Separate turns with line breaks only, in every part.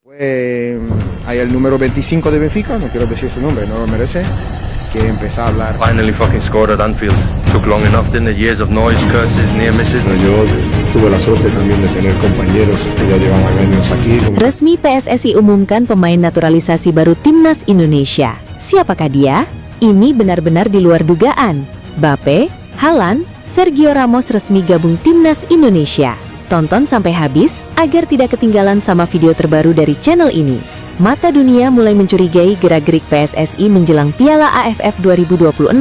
Hay el número 25 de Benfica, no quiero decir su nombre, no lo merece, que empezó a hablar.
Finally fucking scored at Anfield. Took long enough, didn't it? Years of noise, curses, near misses.
Yo tuve la suerte también de tener compañeros que ya llevaban años aquí.
Resmi PSSI umumkan pemain naturalisasi baru Timnas Indonesia. Siapakah dia? Ini benar-benar di luar dugaan. Mbappe, Haaland, Sergio Ramos resmi gabung Timnas Indonesia. Tonton sampai habis agar tidak ketinggalan sama video terbaru dari channel ini. Mata dunia mulai mencurigai gerak-gerik PSSI menjelang Piala AFF 2026.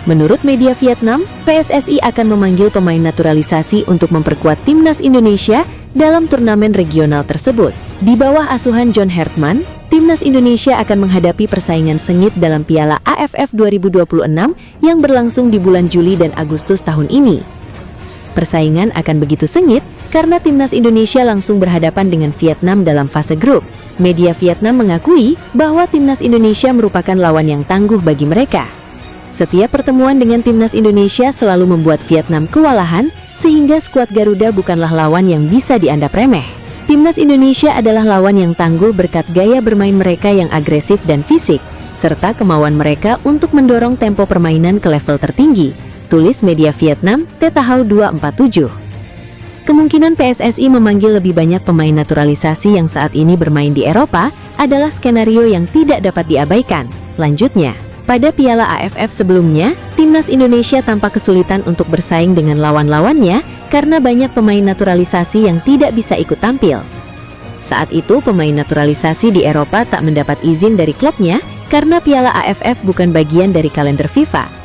Menurut media Vietnam, PSSI akan memanggil pemain naturalisasi untuk memperkuat Timnas Indonesia dalam turnamen regional tersebut. Di bawah asuhan John Hertman, Timnas Indonesia akan menghadapi persaingan sengit dalam Piala AFF 2026 yang berlangsung di bulan Juli dan Agustus tahun ini. Persaingan akan begitu sengit karena Timnas Indonesia langsung berhadapan dengan Vietnam dalam fase grup. Media Vietnam mengakui bahwa Timnas Indonesia merupakan lawan yang tangguh bagi mereka. Setiap pertemuan dengan Timnas Indonesia selalu membuat Vietnam kewalahan, sehingga skuad Garuda bukanlah lawan yang bisa dianggap remeh. Timnas Indonesia adalah lawan yang tangguh berkat gaya bermain mereka yang agresif dan fisik, serta kemauan mereka untuk mendorong tempo permainan ke level tertinggi, tulis media Vietnam Tetahau 247. Kemungkinan PSSI memanggil lebih banyak pemain naturalisasi yang saat ini bermain di Eropa adalah skenario yang tidak dapat diabaikan. Lanjutnya, pada Piala AFF sebelumnya, Timnas Indonesia tampak kesulitan untuk bersaing dengan lawan-lawannya karena banyak pemain naturalisasi yang tidak bisa ikut tampil. Saat itu, pemain naturalisasi di Eropa tak mendapat izin dari klubnya karena Piala AFF bukan bagian dari kalender FIFA.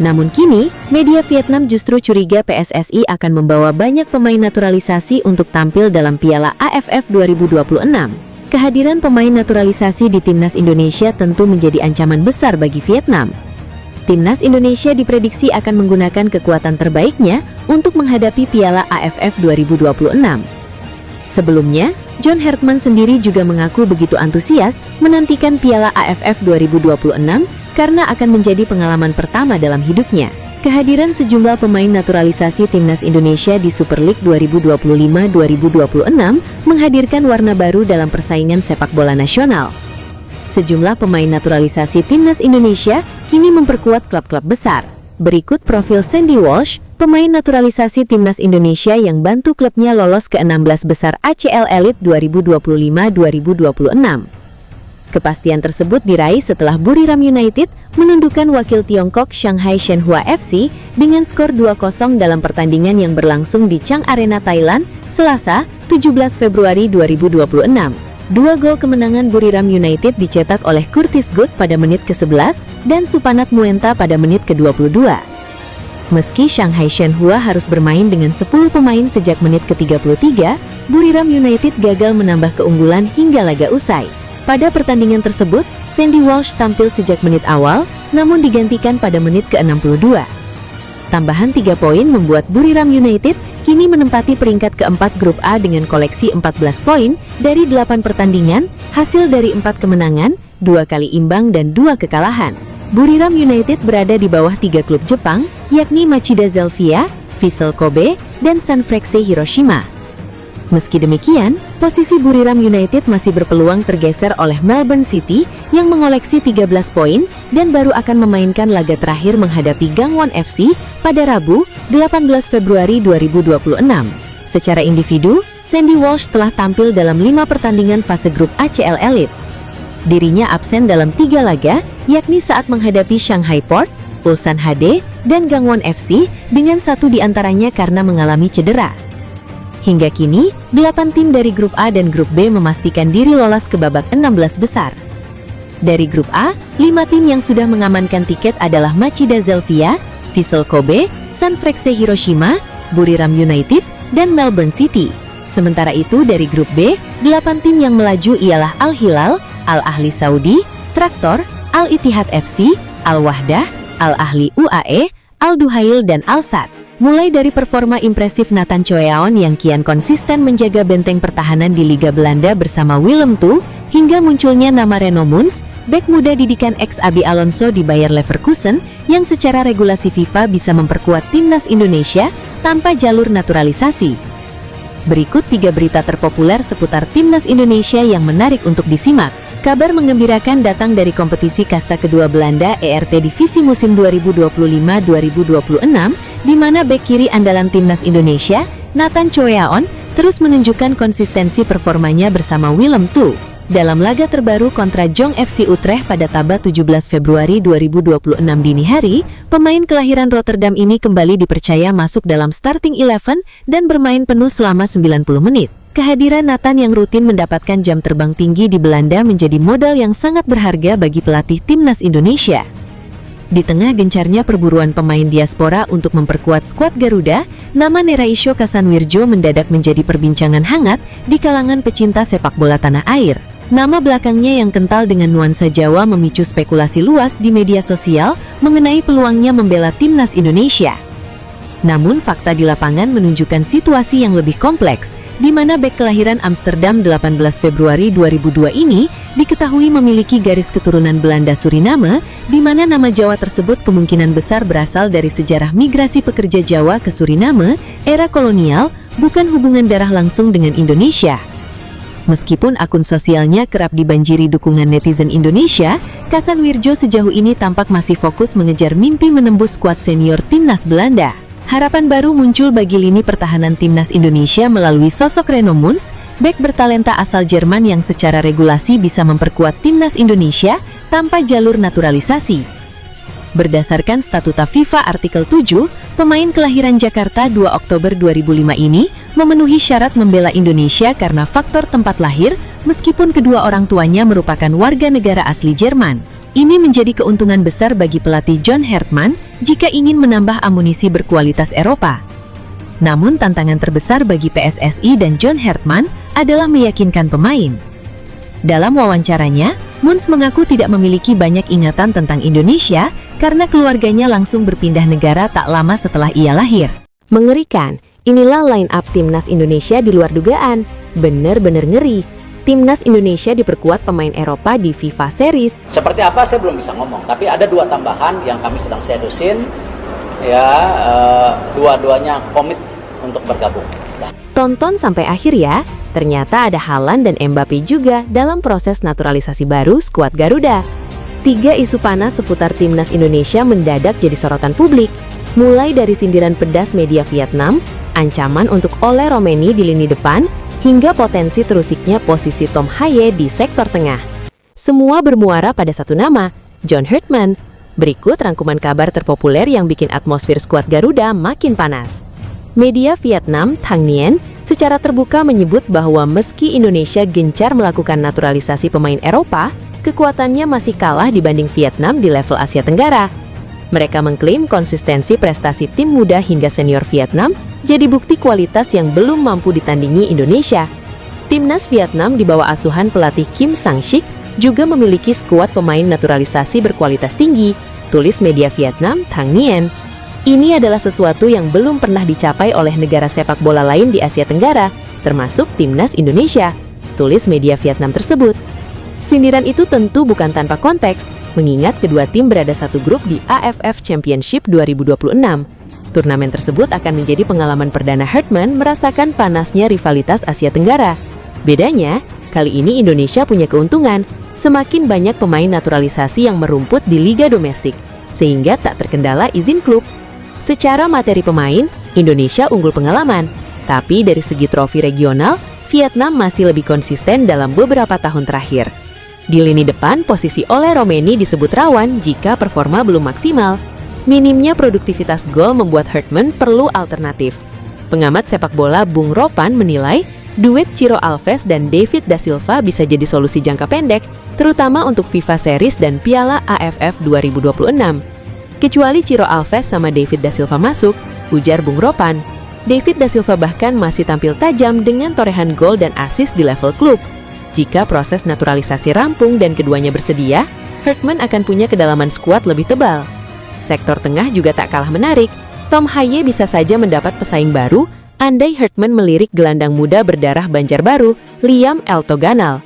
Namun kini, media Vietnam justru curiga PSSI akan membawa banyak pemain naturalisasi untuk tampil dalam Piala AFF 2026. Kehadiran pemain naturalisasi di Timnas Indonesia tentu menjadi ancaman besar bagi Vietnam. Timnas Indonesia diprediksi akan menggunakan kekuatan terbaiknya untuk menghadapi Piala AFF 2026. Sebelumnya, John Hertman sendiri juga mengaku begitu antusias menantikan Piala AFF 2026 karena akan menjadi pengalaman pertama dalam hidupnya. Kehadiran sejumlah pemain naturalisasi Timnas Indonesia di Super League 2025-2026 menghadirkan warna baru dalam persaingan sepak bola nasional. Sejumlah pemain naturalisasi Timnas Indonesia kini memperkuat klub-klub besar. Berikut profil Sandy Walsh, pemain naturalisasi Timnas Indonesia yang bantu klubnya lolos ke 16 besar ACL Elite 2025-2026. Kepastian tersebut diraih setelah Buriram United menundukkan wakil Tiongkok Shanghai Shenhua FC dengan skor 2-0 dalam pertandingan yang berlangsung di Chang Arena, Thailand, Selasa, 17 Februari 2026. Dua gol kemenangan Buriram United dicetak oleh Curtis Good pada menit ke-11 dan Supanat Muenta pada menit ke-22. Meski Shanghai Shenhua harus bermain dengan 10 pemain sejak menit ke-33, Buriram United gagal menambah keunggulan hingga laga usai. Pada pertandingan tersebut, Sandy Walsh tampil sejak menit awal, namun digantikan pada menit ke-62. Tambahan 3 poin membuat Buriram United kini menempati peringkat keempat grup A dengan koleksi 14 poin dari 8 pertandingan, hasil dari 4 kemenangan, 2 kali imbang dan 2 kekalahan. Buriram United berada di bawah 3 klub Jepang, yakni Machida Zelvia, Vissel Kobe, dan Sanfrecce Hiroshima. Meski demikian, posisi Buriram United masih berpeluang tergeser oleh Melbourne City yang mengoleksi 13 poin dan baru akan memainkan laga terakhir menghadapi Gangwon FC pada Rabu, 18 Februari 2026. Secara individu, Sandy Walsh telah tampil dalam 5 pertandingan fase grup ACL Elite. Dirinya absen dalam 3 laga, yakni saat menghadapi Shanghai Port, Ulsan HD, dan Gangwon FC, dengan 1 diantaranya karena mengalami cedera. Hingga kini, 8 tim dari grup A dan grup B memastikan diri lolos ke babak 16 besar. Dari grup A, 5 tim yang sudah mengamankan tiket adalah Machida Zelvia, Vissel Kobe, Sanfrecce Hiroshima, Buriram United, dan Melbourne City. Sementara itu dari grup B, 8 tim yang melaju ialah Al Hilal, Al Ahli Saudi, Traktor, Al Ittihad FC, Al Wahdah, Al Ahli UAE, Al Duhail, dan Al Sadd. Mulai dari performa impresif Nathan Choeaon yang kian konsisten menjaga benteng pertahanan di Liga Belanda bersama Willem II, hingga munculnya nama Reno Muns, bek muda didikan ex-Xabi Alonso di Bayer Leverkusen, yang secara regulasi FIFA bisa memperkuat Timnas Indonesia tanpa jalur naturalisasi. Berikut 3 berita terpopuler seputar Timnas Indonesia yang menarik untuk disimak. Kabar menggembirakan datang dari kompetisi kasta kedua Belanda ERT Divisi musim 2025-2026, di mana bek kiri andalan Timnas Indonesia, Nathan Choeaon, terus menunjukkan konsistensi performanya bersama Willem II. Dalam laga terbaru kontra Jong FC Utrecht pada Taba 17 Februari 2026 dini hari, pemain kelahiran Rotterdam ini kembali dipercaya masuk dalam starting 11 dan bermain penuh selama 90 menit. Kehadiran Nathan yang rutin mendapatkan jam terbang tinggi di Belanda menjadi modal yang sangat berharga bagi pelatih Timnas Indonesia. Di tengah gencarnya perburuan pemain diaspora untuk memperkuat skuad Garuda, nama Neraisho Kasanwirjo mendadak menjadi perbincangan hangat di kalangan pecinta sepak bola tanah air. Nama belakangnya yang kental dengan nuansa Jawa memicu spekulasi luas di media sosial mengenai peluangnya membela Timnas Indonesia. Namun fakta di lapangan menunjukkan situasi yang lebih kompleks, di mana bek kelahiran Amsterdam 18 Februari 2002 ini diketahui memiliki garis keturunan Belanda Suriname, di mana nama Jawa tersebut kemungkinan besar berasal dari sejarah migrasi pekerja Jawa ke Suriname, era kolonial, bukan hubungan darah langsung dengan Indonesia. Meskipun akun sosialnya kerap dibanjiri dukungan netizen Indonesia, Kasanwirjo sejauh ini tampak masih fokus mengejar mimpi menembus skuad senior Timnas Belanda. Harapan baru muncul bagi lini pertahanan Timnas Indonesia melalui sosok Reno Muns, bek bertalenta asal Jerman yang secara regulasi bisa memperkuat Timnas Indonesia tanpa jalur naturalisasi. Berdasarkan statuta FIFA artikel 7, pemain kelahiran Jakarta 2 Oktober 2005 ini memenuhi syarat membela Indonesia karena faktor tempat lahir, meskipun kedua orang tuanya merupakan warga negara asli Jerman. Ini menjadi keuntungan besar bagi pelatih John Hertman jika ingin menambah amunisi berkualitas Eropa. Namun tantangan terbesar bagi PSSI dan John Hertman adalah meyakinkan pemain. Dalam wawancaranya, Muns mengaku tidak memiliki banyak ingatan tentang Indonesia karena keluarganya langsung berpindah negara tak lama setelah ia lahir. Mengerikan, inilah line up Timnas Indonesia di luar dugaan. Bener-bener ngeri. Timnas Indonesia diperkuat pemain Eropa di FIFA Series.
Seperti apa saya belum bisa ngomong, tapi ada 2 tambahan yang kami sedang sedusin. Ya, dua-duanya komit untuk bergabung.
Tonton sampai akhir ya. Ternyata ada Haaland dan Mbappe juga dalam proses naturalisasi baru skuad Garuda. 3 isu panas seputar Timnas Indonesia mendadak jadi sorotan publik. Mulai dari sindiran pedas media Vietnam, ancaman untuk Ole Romeni di lini depan, hingga potensi terusiknya posisi Tom Haye di sektor tengah. Semua bermuara pada satu nama, John Hertman. Berikut rangkuman kabar terpopuler yang bikin atmosfer skuad Garuda makin panas. Media Vietnam Thanh Nien secara terbuka menyebut bahwa meski Indonesia gencar melakukan naturalisasi pemain Eropa, kekuatannya masih kalah dibanding Vietnam di level Asia Tenggara. Mereka mengklaim konsistensi prestasi tim muda hingga senior Vietnam jadi bukti kualitas yang belum mampu ditandingi Indonesia. Timnas Vietnam di bawah asuhan pelatih Kim Sang-sik juga memiliki skuad pemain naturalisasi berkualitas tinggi, tulis media Vietnam Thanh Nien. Ini adalah sesuatu yang belum pernah dicapai oleh negara sepak bola lain di Asia Tenggara, termasuk Timnas Indonesia, tulis media Vietnam tersebut. Sindiran itu tentu bukan tanpa konteks, mengingat kedua tim berada satu grup di AFF Championship 2026. Turnamen tersebut akan menjadi pengalaman perdana Hertman merasakan panasnya rivalitas Asia Tenggara. Bedanya, kali ini Indonesia punya keuntungan, semakin banyak pemain naturalisasi yang merumput di liga domestik, sehingga tak terkendala izin klub. Secara materi pemain, Indonesia unggul pengalaman, tapi dari segi trofi regional, Vietnam masih lebih konsisten dalam beberapa tahun terakhir. Di lini depan, posisi Ole Romeni disebut rawan jika performa belum maksimal. Minimnya produktivitas gol membuat Hertman perlu alternatif. Pengamat sepak bola Bung Ropan menilai, duet Ciro Alves dan David da Silva bisa jadi solusi jangka pendek, terutama untuk FIFA Series dan Piala AFF 2026. Kecuali Ciro Alves sama David da Silva masuk, ujar Bung Ropan. David da Silva bahkan masih tampil tajam dengan torehan gol dan assist di level klub. Jika proses naturalisasi rampung dan keduanya bersedia, Hertman akan punya kedalaman skuad lebih tebal. Sektor tengah juga tak kalah menarik. Tom Haye bisa saja mendapat pesaing baru, andai Hertman melirik gelandang muda berdarah Banjarbaru, Liam Eltoganal.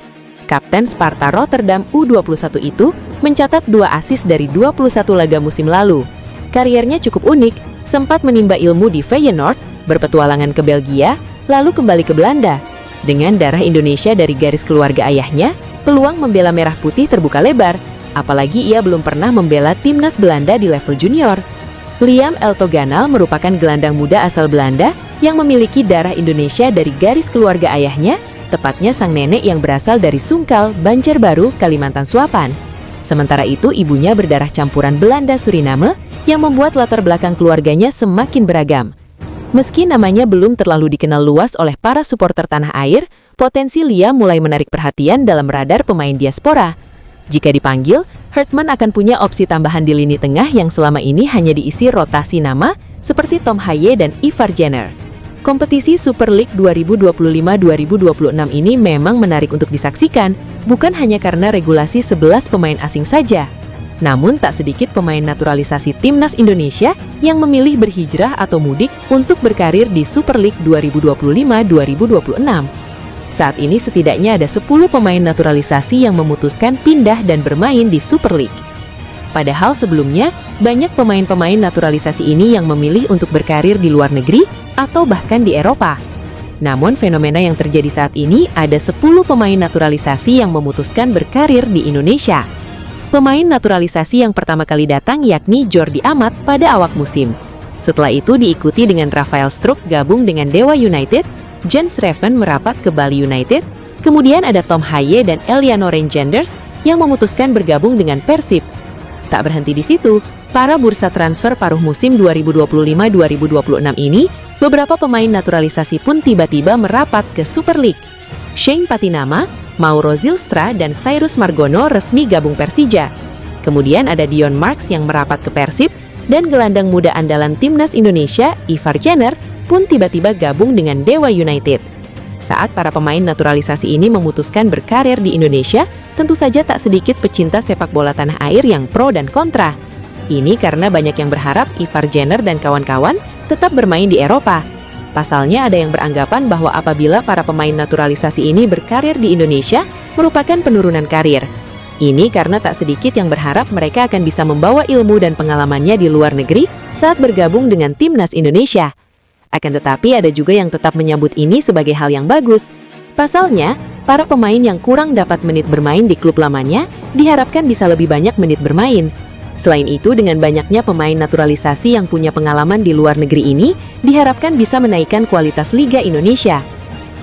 Kapten Sparta Rotterdam U21 itu mencatat 2 assist dari 21 laga musim lalu. Kariernya cukup unik, sempat menimba ilmu di Feyenoord, berpetualangan ke Belgia, lalu kembali ke Belanda. Dengan darah Indonesia dari garis keluarga ayahnya, peluang membela merah putih terbuka lebar, apalagi ia belum pernah membela timnas Belanda di level junior. Liam Eltoganal merupakan gelandang muda asal Belanda yang memiliki darah Indonesia dari garis keluarga ayahnya, tepatnya sang nenek yang berasal dari Sungkal, Banjarbaru, Kalimantan Selatan. Sementara itu ibunya berdarah campuran Belanda Suriname yang membuat latar belakang keluarganya semakin beragam. Meski namanya belum terlalu dikenal luas oleh para supporter tanah air, potensi Liam mulai menarik perhatian dalam radar pemain diaspora. Jika dipanggil, Hartman akan punya opsi tambahan di lini tengah yang selama ini hanya diisi rotasi nama seperti Tom Haye dan Ivar Jenner. Kompetisi Super League 2025-2026 ini memang menarik untuk disaksikan, bukan hanya karena regulasi 11 pemain asing saja. Namun tak sedikit pemain naturalisasi timnas Indonesia yang memilih berhijrah atau mudik untuk berkarir di Super League 2025-2026. Saat ini setidaknya ada 10 pemain naturalisasi yang memutuskan pindah dan bermain di Super League. Padahal sebelumnya, banyak pemain-pemain naturalisasi ini yang memilih untuk berkarir di luar negeri atau bahkan di Eropa. Namun fenomena yang terjadi saat ini ada 10 pemain naturalisasi yang memutuskan berkarir di Indonesia. Pemain naturalisasi yang pertama kali datang yakni Jordi Amat pada awal musim. Setelah itu diikuti dengan Rafael Struijk gabung dengan Dewa United, Jens Reven merapat ke Bali United, kemudian ada Tom Haye dan Eliano Reingenders yang memutuskan bergabung dengan Persib. Tak berhenti di situ, para bursa transfer paruh musim 2025-2026 ini, beberapa pemain naturalisasi pun tiba-tiba merapat ke Super League. Shane Patinama, Mauro Zylstra dan Cyrus Margono resmi gabung Persija. Kemudian ada Dion Marks yang merapat ke Persib dan gelandang muda andalan timnas Indonesia, Ivar Jenner, pun tiba-tiba gabung dengan Dewa United. Saat para pemain naturalisasi ini memutuskan berkarir di Indonesia, tentu saja tak sedikit pecinta sepak bola tanah air yang pro dan kontra. Ini karena banyak yang berharap Ivar Jenner dan kawan-kawan tetap bermain di Eropa. Pasalnya ada yang beranggapan bahwa apabila para pemain naturalisasi ini berkarir di Indonesia, merupakan penurunan karir. Ini karena tak sedikit yang berharap mereka akan bisa membawa ilmu dan pengalamannya di luar negeri saat bergabung dengan timnas Indonesia. Akan tetapi ada juga yang tetap menyambut ini sebagai hal yang bagus. Pasalnya, para pemain yang kurang dapat menit bermain di klub lamanya diharapkan bisa lebih banyak menit bermain. Selain itu, dengan banyaknya pemain naturalisasi yang punya pengalaman di luar negeri ini, diharapkan bisa menaikkan kualitas Liga Indonesia.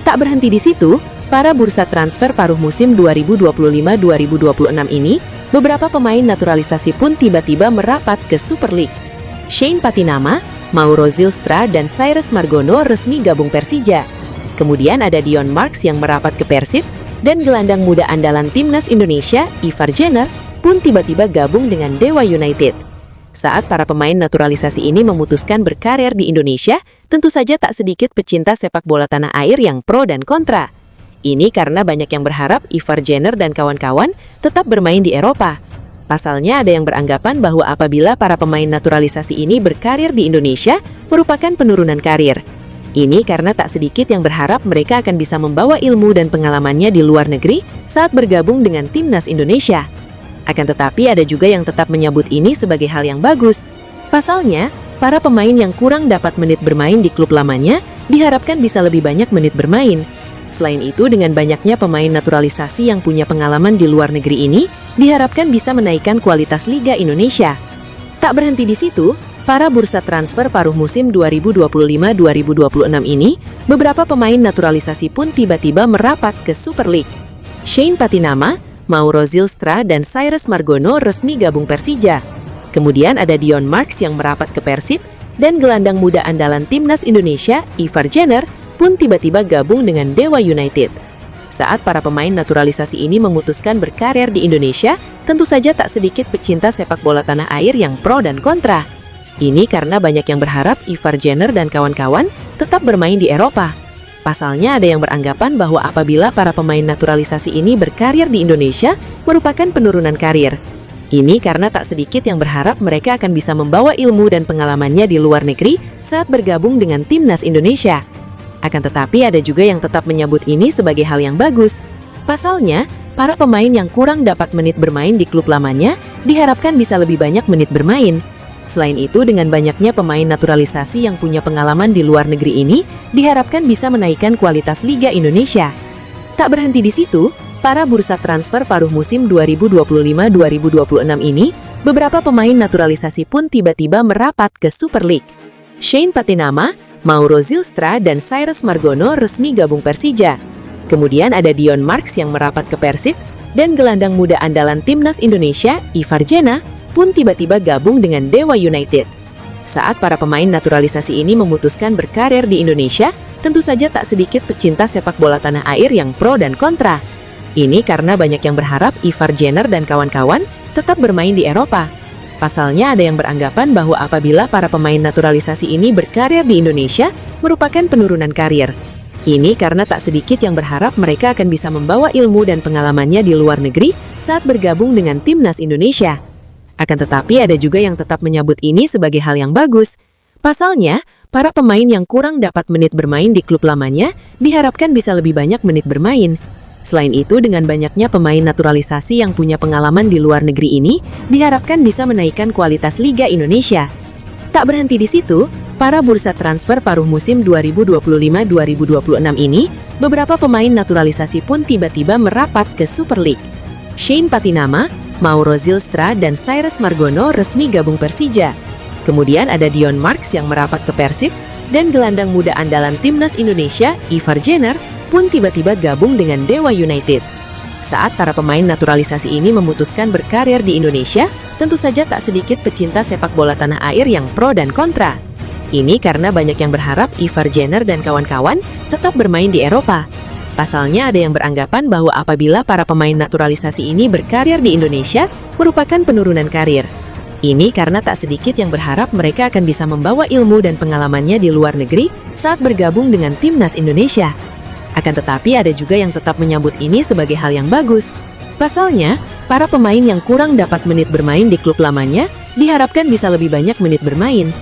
Tak berhenti di situ, para bursa transfer paruh musim 2025-2026 ini, beberapa pemain naturalisasi pun tiba-tiba merapat ke Super League. Shane Patinama, Mauro Zylstra dan Cyrus Margono resmi gabung Persija. Kemudian ada Dion Marks yang merapat ke Persib, dan gelandang muda andalan timnas Indonesia, Ivar Jenner, pun tiba-tiba gabung dengan Dewa United. Saat para pemain naturalisasi ini memutuskan berkarir di Indonesia, tentu saja tak sedikit pecinta sepak bola tanah air yang pro dan kontra. Ini karena banyak yang berharap Ivar Jenner dan kawan-kawan tetap bermain di Eropa. Pasalnya ada yang beranggapan bahwa apabila para pemain naturalisasi ini berkarir di Indonesia, merupakan penurunan karir. Ini karena tak sedikit yang berharap mereka akan bisa membawa ilmu dan pengalamannya di luar negeri saat bergabung dengan timnas Indonesia. Akan tetapi ada juga yang tetap menyambut ini sebagai hal yang bagus. Pasalnya, para pemain yang kurang dapat menit bermain di klub lamanya diharapkan bisa lebih banyak menit bermain. Selain itu, dengan banyaknya pemain naturalisasi yang punya pengalaman di luar negeri ini, diharapkan bisa menaikkan kualitas Liga Indonesia. Tak berhenti di situ, para bursa transfer paruh musim 2025-2026 ini, beberapa pemain naturalisasi pun tiba-tiba merapat ke Super League. Shane Patinama, Mauro Zylstra dan Cyrus Margono resmi gabung Persija. Kemudian ada Dion Marks yang merapat ke Persib dan gelandang muda andalan timnas Indonesia, Ivar Jenner, pun tiba-tiba gabung dengan Dewa United. Saat para pemain naturalisasi ini memutuskan berkarir di Indonesia, tentu saja tak sedikit pecinta sepak bola tanah air yang pro dan kontra. Ini karena banyak yang berharap Ivar Jenner dan kawan-kawan tetap bermain di Eropa. Pasalnya ada yang beranggapan bahwa apabila para pemain naturalisasi ini berkarir di Indonesia, merupakan penurunan karir. Ini karena tak sedikit yang berharap mereka akan bisa membawa ilmu dan pengalamannya di luar negeri saat bergabung dengan timnas Indonesia. Akan tetapi ada juga yang tetap menyambut ini sebagai hal yang bagus. Pasalnya, para pemain yang kurang dapat menit bermain di klub lamanya diharapkan bisa lebih banyak menit bermain. Selain itu, dengan banyaknya pemain naturalisasi yang punya pengalaman di luar negeri ini, diharapkan bisa menaikkan kualitas Liga Indonesia. Tak berhenti di situ, para bursa transfer paruh musim 2025-2026 ini, beberapa pemain naturalisasi pun tiba-tiba merapat ke Super League. Shane Patinama, Mauro Zylstra, dan Cyrus Margono resmi gabung Persija. Kemudian ada Dion Marks yang merapat ke Persib, dan gelandang muda andalan timnas Indonesia, Ivar Jena, pun tiba-tiba gabung dengan Dewa United. Saat para pemain naturalisasi ini memutuskan berkarir di Indonesia, tentu saja tak sedikit pecinta sepak bola tanah air yang pro dan kontra. Ini karena banyak yang berharap Ivar Jenner dan kawan-kawan tetap bermain di Eropa. Pasalnya ada yang beranggapan bahwa apabila para pemain naturalisasi ini berkarir di Indonesia, merupakan penurunan karir. Ini karena tak sedikit yang berharap mereka akan bisa membawa ilmu dan pengalamannya di luar negeri saat bergabung dengan timnas Indonesia. Akan tetapi ada juga yang tetap menyebut ini sebagai hal yang bagus. Pasalnya, para pemain yang kurang dapat menit bermain di klub lamanya diharapkan bisa lebih banyak menit bermain. Selain itu, dengan banyaknya pemain naturalisasi yang punya pengalaman di luar negeri ini, diharapkan bisa menaikkan kualitas Liga Indonesia. Tak berhenti di situ, para bursa transfer paruh musim 2025-2026 ini, beberapa pemain naturalisasi pun tiba-tiba merapat ke Super League. Shane Patinama, Mauro Zylstra, dan Cyrus Margono resmi gabung Persija. Kemudian ada Dion Marks yang merapat ke Persib, dan gelandang muda andalan timnas Indonesia, Ivar Jenner, pun tiba-tiba gabung dengan Dewa United. Saat para pemain naturalisasi ini memutuskan berkarir di Indonesia, tentu saja tak sedikit pecinta sepak bola tanah air yang pro dan kontra. Ini karena banyak yang berharap Ivar Jenner dan kawan-kawan tetap bermain di Eropa. Pasalnya ada yang beranggapan bahwa apabila para pemain naturalisasi ini berkarir di Indonesia, merupakan penurunan karir. Ini karena tak sedikit yang berharap mereka akan bisa membawa ilmu dan pengalamannya di luar negeri saat bergabung dengan timnas Indonesia. Akan tetapi ada juga yang tetap menyambut ini sebagai hal yang bagus. Pasalnya, para pemain yang kurang dapat menit bermain di klub lamanya diharapkan bisa lebih banyak menit bermain.